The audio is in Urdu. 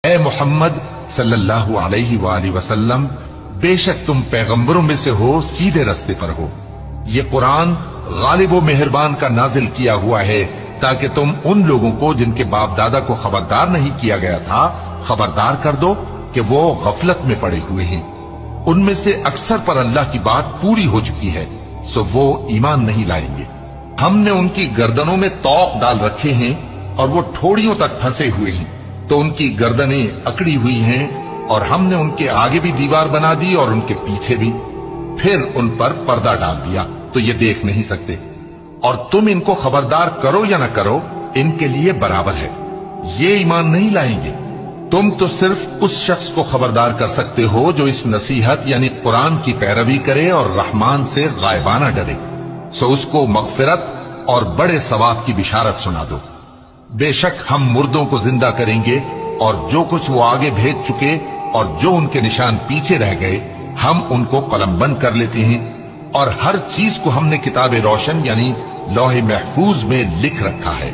اے محمد صلی اللہ علیہ وآلہ وسلم، بے شک تم پیغمبروں میں سے ہو، سیدھے رستے پر ہو۔ یہ قرآن غالب و مہربان کا نازل کیا ہوا ہے تاکہ تم ان لوگوں کو جن کے باپ دادا کو خبردار نہیں کیا گیا تھا خبردار کر دو کہ وہ غفلت میں پڑے ہوئے ہیں۔ ان میں سے اکثر پر اللہ کی بات پوری ہو چکی ہے، سو وہ ایمان نہیں لائیں گے۔ ہم نے ان کی گردنوں میں طوق ڈال رکھے ہیں اور وہ ٹھوڑیوں تک پھنسے ہوئے ہیں، تو ان کی گردنیں اکڑی ہوئی ہیں، اور ہم نے ان کے آگے بھی دیوار بنا دی اور ان کے پیچھے بھی، پھر ان پر پردہ ڈال دیا تو یہ دیکھ نہیں سکتے۔ اور تم ان کو خبردار کرو یا نہ کرو، ان کے لیے برابر ہے، یہ ایمان نہیں لائیں گے۔ تم تو صرف اس شخص کو خبردار کر سکتے ہو جو اس نصیحت یعنی قرآن کی پیروی کرے اور رحمان سے غائبانہ ڈرے، سو اس کو مغفرت اور بڑے ثواب کی بشارت سنا دو۔ بے شک ہم مردوں کو زندہ کریں گے، اور جو کچھ وہ آگے بھیج چکے اور جو ان کے نشان پیچھے رہ گئے ہم ان کو قلم بند کر لیتے ہیں، اور ہر چیز کو ہم نے کتاب روشن یعنی لوح محفوظ میں لکھ رکھا ہے۔